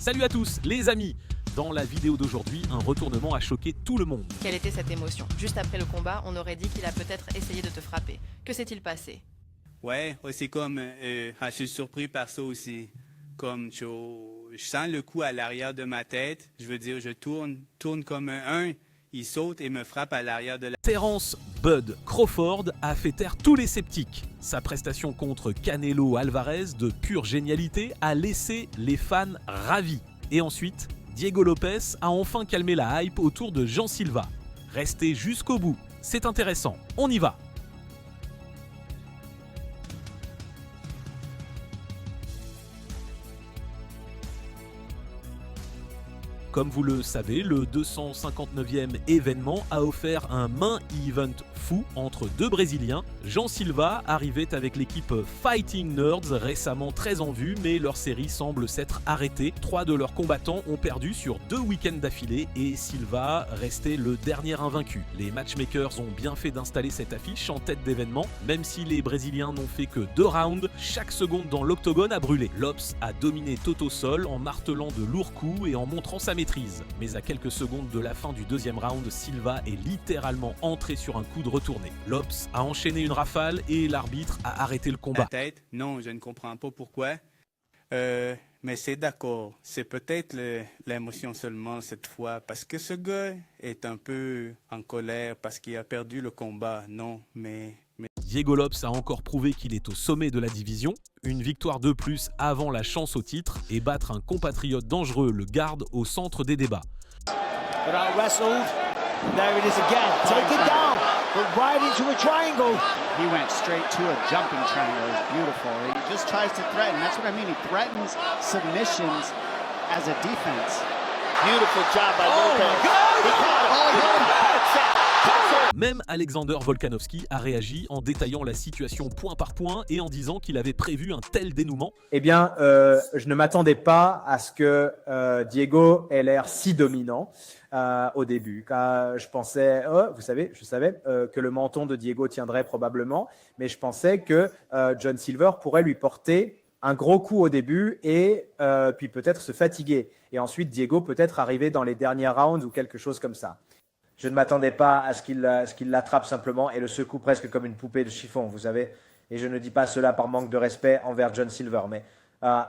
Salut à tous les amis. Dans la vidéo d'aujourd'hui, un retournement a choqué tout le monde. Quelle était cette émotion? Juste après le combat, on aurait dit qu'il a peut-être essayé de te frapper. Que s'est-il passé? Ouais, c'est comme, je suis surpris par ça aussi. Comme je sens le coup à l'arrière de ma tête, je veux dire, je tourne comme un, il saute et me frappe à l'arrière de la... Terence Bud Crawford a fait taire tous les sceptiques. Sa prestation contre Canelo Alvarez de pure génialité a laissé les fans ravis. Et ensuite, Diego Lopes a enfin calmé la hype autour de Jean Silva. Restez jusqu'au bout, c'est intéressant, on y va. Comme vous le savez, le 259e événement a offert un main event fou entre deux Brésiliens. Jean Silva arrivait avec l'équipe Fighting Nerds, récemment très en vue, mais leur série semble s'être arrêtée. 3 de leurs combattants ont perdu sur 2 week-ends d'affilée et Silva restait le dernier invaincu. Les matchmakers ont bien fait d'installer cette affiche en tête d'événement, même si les Brésiliens n'ont fait que 2 rounds, chaque seconde dans l'octogone a brûlé. Lopes a dominé Toto Sol en martelant de lourds coups et en montrant sa maîtrise. Mais à quelques secondes de la fin du deuxième round, Silva est littéralement entré sur un coup de retourné. Lopes a enchaîné une rafale et l'arbitre a arrêté le combat. Tête? Non, je ne comprends pas pourquoi. Mais c'est d'accord. C'est peut-être l'émotion seulement cette fois. Parce que ce gars est un peu en colère parce qu'il a perdu le combat. Non, mais... Diego Lopes a encore prouvé qu'il est au sommet de la division. Une victoire de plus avant la chance au titre et battre un compatriote dangereux le garde au centre des débats. But I wrestled. There it is again. Take it down. But right into a triangle. He went straight to a jumping triangle. It was beautiful. He just tries to threaten. That's what I mean. He threatens submissions as a defense. Beautiful job by Lopez. He caught it. Oh, he got him. Même Alexander Volkanovski a réagi en détaillant la situation point par point et en disant qu'il avait prévu un tel dénouement. Eh bien, je ne m'attendais pas à ce que Diego ait l'air si dominant au début. Je pensais, je savais que le menton de Diego tiendrait probablement, mais je pensais que John Silver pourrait lui porter un gros coup au début et puis peut-être se fatiguer. Et ensuite, Diego peut-être arriver dans les derniers rounds ou quelque chose comme ça. Je ne m'attendais pas à ce qu'il l'attrape simplement et le secoue presque comme une poupée de chiffon, vous savez. Et je ne dis pas cela par manque de respect envers John Silver, mais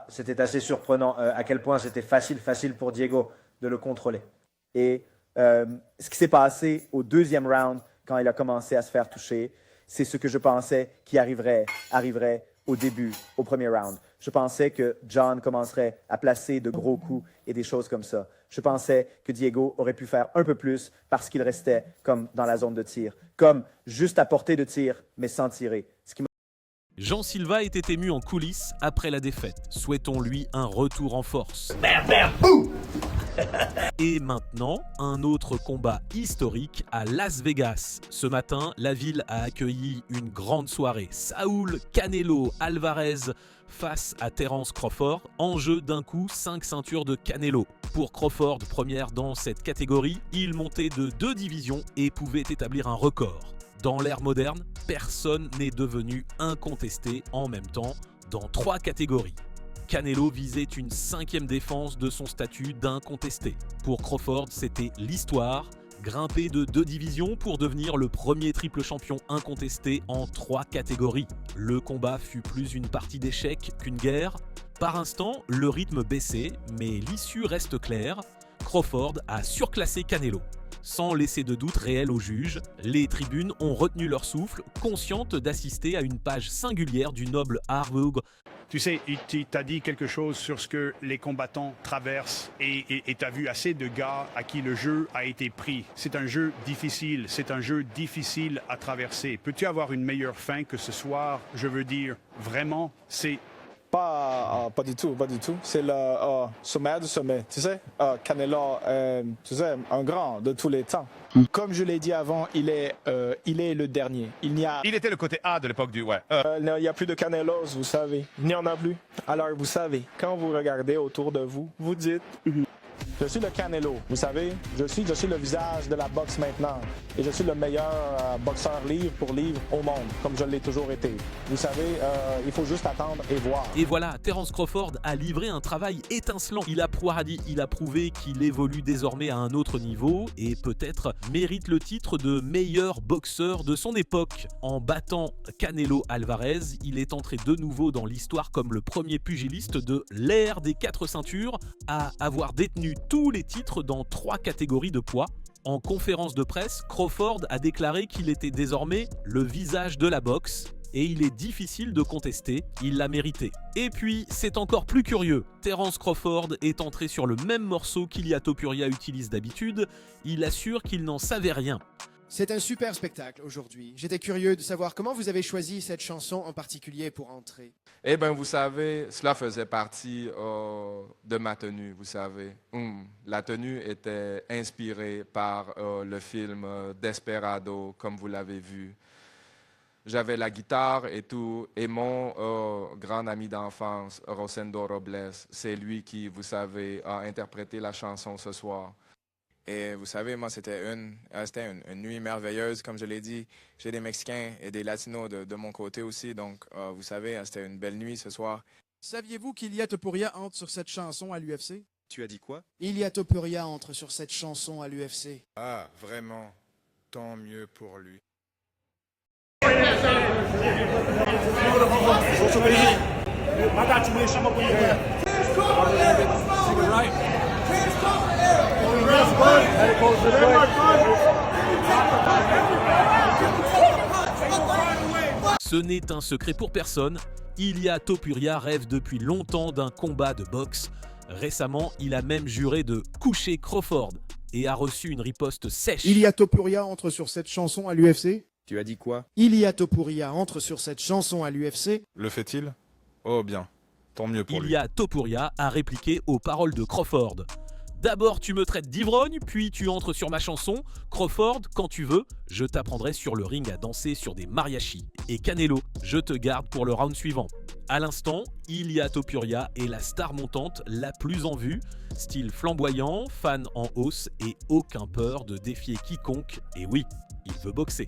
c'était assez surprenant à quel point c'était facile pour Diego de le contrôler. Et ce qui s'est passé au deuxième round, quand il a commencé à se faire toucher, c'est ce que je pensais qui arriverait au début, au premier round. Je pensais que John commencerait à placer de gros coups et des choses comme ça. Je pensais que Diego aurait pu faire un peu plus parce qu'il restait comme dans la zone de tir, comme juste à portée de tir, mais sans tirer. Jean Silva était ému en coulisses après la défaite. Souhaitons-lui un retour en force. Et maintenant, un autre combat historique à Las Vegas. Ce matin, la ville a accueilli une grande soirée. Saúl Canelo Alvarez face à Terence Crawford. Enjeu d'un coup, 5 ceintures de Canelo. Pour Crawford, première dans cette catégorie, il montait de 2 divisions et pouvait établir un record. Dans l'ère moderne, personne n'est devenu incontesté en même temps dans 3 catégories. Canelo visait une 5e défense de son statut d'incontesté. Pour Crawford, c'était l'histoire, grimper de 2 divisions pour devenir le premier triple champion incontesté en 3 catégories. Le combat fut plus une partie d'échecs qu'une guerre. Par instant, le rythme baissait, mais l'issue reste claire. Crawford a surclassé Canelo. Sans laisser de doute réel aux juges, les tribunes ont retenu leur souffle, conscientes d'assister à une page singulière du noble Harvug. Tu sais, il t'a dit quelque chose sur ce que les combattants traversent et tu as vu assez de gars à qui le jeu a été pris. C'est un jeu difficile à traverser. Peux-tu avoir une meilleure fin que ce soir? Je veux dire, vraiment, c'est... Pas du tout. C'est le sommet du sommet. Tu sais, Canelo, tu sais, un grand de tous les temps. Comme je l'ai dit avant, il est le dernier. Il était le côté A de l'époque du... Ouais. Il n'y a plus de Canelos, vous savez. Il n'y en a plus. Alors, vous savez, quand vous regardez autour de vous, vous dites... Je suis le Canelo, vous savez. Je suis le visage de la boxe maintenant. Et je suis le meilleur boxeur livre pour livre au monde, comme je l'ai toujours été. Vous savez, il faut juste attendre et voir. Et voilà, Terence Crawford a livré un travail étincelant. Il a prouvé qu'il évolue désormais à un autre niveau et peut-être mérite le titre de meilleur boxeur de son époque. En battant Canelo Alvarez, il est entré de nouveau dans l'histoire comme le premier pugiliste de l'ère des 4 ceintures à avoir détenu tous les titres dans 3 catégories de poids. En conférence de presse, Crawford a déclaré qu'il était désormais le visage de la boxe et il est difficile de contester, il l'a mérité. Et puis, c'est encore plus curieux, Terence Crawford est entré sur le même morceau qu'Ilia Topuria utilise d'habitude, il assure qu'il n'en savait rien. C'est un super spectacle aujourd'hui. J'étais curieux de savoir comment vous avez choisi cette chanson en particulier pour entrer. Eh bien, vous savez, cela faisait partie de ma tenue, vous savez. La tenue était inspirée par le film Desperado, comme vous l'avez vu. J'avais la guitare et tout, et mon grand ami d'enfance, Rosendo Robles, c'est lui qui, vous savez, a interprété la chanson ce soir. Et vous savez, moi, c'était une nuit merveilleuse, comme je l'ai dit. J'ai des Mexicains et des Latinos de mon côté aussi. Donc, vous savez, c'était une belle nuit ce soir. Saviez-vous qu'Ilia Topuria entre sur cette chanson à l'UFC? Tu as dit quoi? Ilia Topuria entre sur cette chanson à l'UFC. Ah, vraiment. Tant mieux pour lui. Ce n'est un secret pour personne, Ilia Topuria rêve depuis longtemps d'un combat de boxe. Récemment, il a même juré de coucher Crawford et a reçu une riposte sèche. Ilia Topuria entre sur cette chanson à l'UFC? Tu as dit quoi? Ilia Topuria entre sur cette chanson à l'UFC? Le fait-il? Oh bien, tant mieux pour lui. Ilia Topuria a répliqué aux paroles de Crawford. D'abord tu me traites d'ivrogne, puis tu entres sur ma chanson. Crawford, quand tu veux, je t'apprendrai sur le ring à danser sur des mariachis. Et Canelo, je te garde pour le round suivant. À l'instant, Ilia Topuria est la star montante la plus en vue. Style flamboyant, fan en hausse et aucun peur de défier quiconque. Et oui, il veut boxer.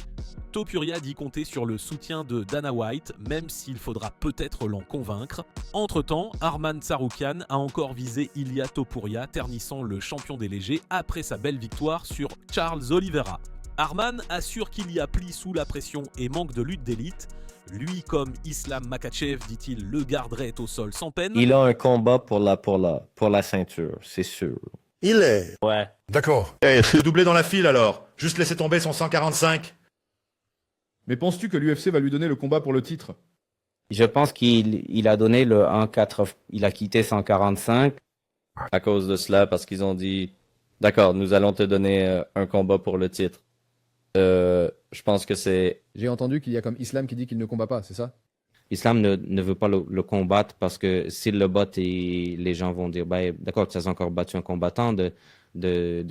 Topuria dit compter sur le soutien de Dana White, même s'il faudra peut-être l'en convaincre. Entre-temps, Arman Tsarukyan a encore visé Ilia Topuria, ternissant le champion des légers après sa belle victoire sur Charles Oliveira. Arman assure qu'il y a pli sous la pression et manque de lutte d'élite. Lui, comme Islam Makhachev, dit-il, le garderait au sol sans peine. Il a un combat pour la ceinture, c'est sûr. Il est. Ouais. D'accord. Le doubler dans la file alors. Juste laisser tomber son 145. Mais penses-tu que l'UFC va lui donner le combat pour le titre? Je pense qu'il a donné le 1-4, il a quitté 145 à cause de cela, parce qu'ils ont dit « D'accord, nous allons te donner un combat pour le titre. » Je pense que c'est... J'ai entendu qu'il y a comme Islam qui dit qu'il ne combat pas, c'est ça? Islam ne veut pas le combattre parce que s'il le bat, les gens vont dire ben, « D'accord, tu as encore battu un combattant de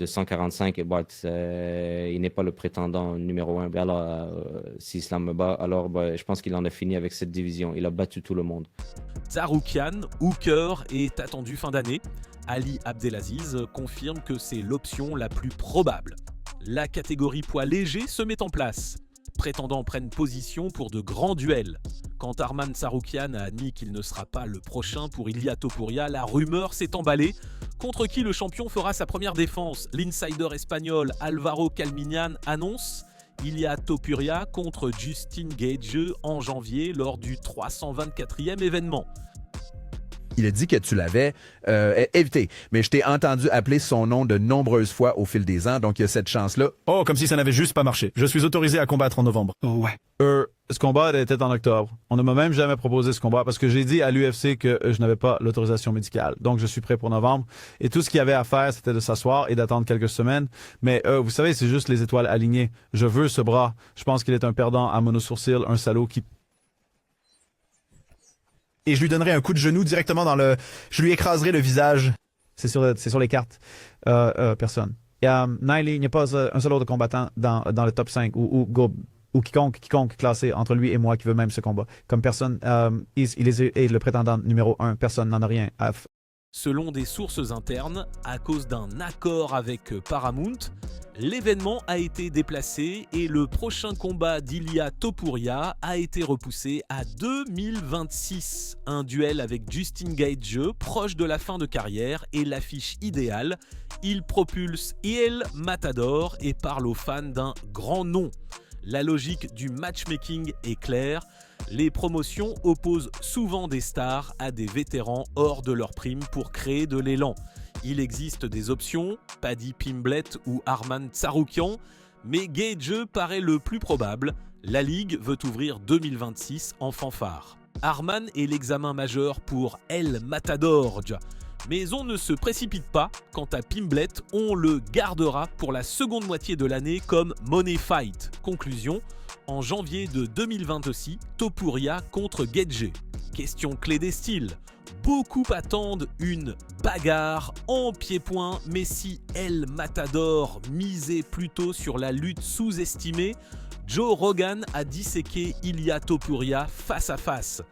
145 et bah, il n'est pas le prétendant numéro 1. Ben alors, si Islam me bat, alors ben, je pense qu'il en a fini avec cette division. Il a battu tout le monde. » Tsarukyan, hooker, est attendu fin d'année. Ali Abdelaziz confirme que c'est l'option la plus probable. La catégorie poids léger se met en place. Prétendants prennent position pour de grands duels. Quand Arman Tsarukyan a admis qu'il ne sera pas le prochain pour Ilia Topuria, la rumeur s'est emballée. Contre qui le champion fera sa première défense? L'insider espagnol Alvaro Calminian annonce Ilia Topuria contre Justin Gaethje en janvier lors du 324e événement. Il a dit que tu l'avais évité, mais je t'ai entendu appeler son nom de nombreuses fois au fil des ans, donc il y a cette chance-là. Oh, comme si ça n'avait juste pas marché. Je suis autorisé à combattre en novembre. Oh ouais. Ce combat était en octobre. On ne m'a même jamais proposé ce combat parce que j'ai dit à l'UFC que je n'avais pas l'autorisation médicale. Donc je suis prêt pour novembre. Et tout ce qu'il y avait à faire, c'était de s'asseoir et d'attendre quelques semaines. Mais vous savez, c'est juste les étoiles alignées. Je veux ce bras. Je pense qu'il est un perdant à monosourcil, un salaud qui... Et je lui donnerai un coup de genou directement dans le... Je lui écraserai le visage. C'est sur les cartes. Personne. Il y a Niley, il n'y a pas un seul autre combattant dans le top 5 ou quiconque classé entre lui et moi qui veut même ce combat. Comme personne, il est le prétendant numéro 1. Personne n'en a rien à Selon des sources internes, à cause d'un accord avec Paramount, l'événement a été déplacé et le prochain combat d'Ilia Topuria a été repoussé à 2026. Un duel avec Justin Gaethje, proche de la fin de carrière, est l'affiche idéale. Il propulse El Matador et parle aux fans d'un grand nom. La logique du matchmaking est claire. Les promotions opposent souvent des stars à des vétérans hors de leur prime pour créer de l'élan. Il existe des options, Paddy Pimblett ou Arman Tsarukyan, mais Gaethje paraît le plus probable. La Ligue veut ouvrir 2026 en fanfare. Arman est l'examen majeur pour El Matador, mais on ne se précipite pas. Quant à Pimblett, on le gardera pour la seconde moitié de l'année comme Money Fight. Conclusion, en janvier de 2026, Topuria contre Gaethje. Question clé des styles. Beaucoup attendent une bagarre en pied-point, mais si El Matador misait plutôt sur la lutte sous-estimée, Joe Rogan a disséqué Ilia Topuria face à face.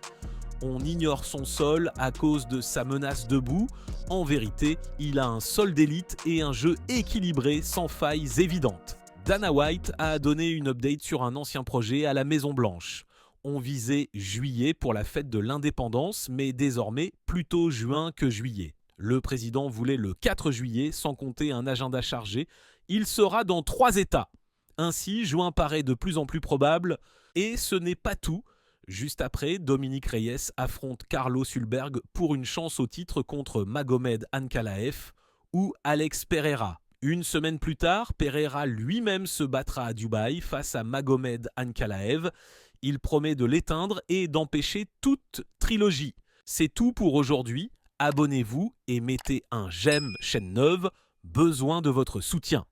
On ignore son sol à cause de sa menace debout. En vérité, il a un sol d'élite et un jeu équilibré sans failles évidentes. Dana White a donné une update sur un ancien projet à la Maison Blanche. On visait juillet pour la fête de l'indépendance, mais désormais plutôt juin que juillet. Le président voulait le 4 juillet, sans compter un agenda chargé. Il sera dans 3 États. Ainsi, juin paraît de plus en plus probable. Et ce n'est pas tout. Juste après, Dominic Reyes affronte Carlos Ulberg pour une chance au titre contre Magomed Ankalaev ou Alex Pereira. Une semaine plus tard, Pereira lui-même se battra à Dubaï face à Magomed Ankalaev. Il promet de l'éteindre et d'empêcher toute trilogie. C'est tout pour aujourd'hui. Abonnez-vous et mettez un j'aime chaîne neuve. Besoin de votre soutien.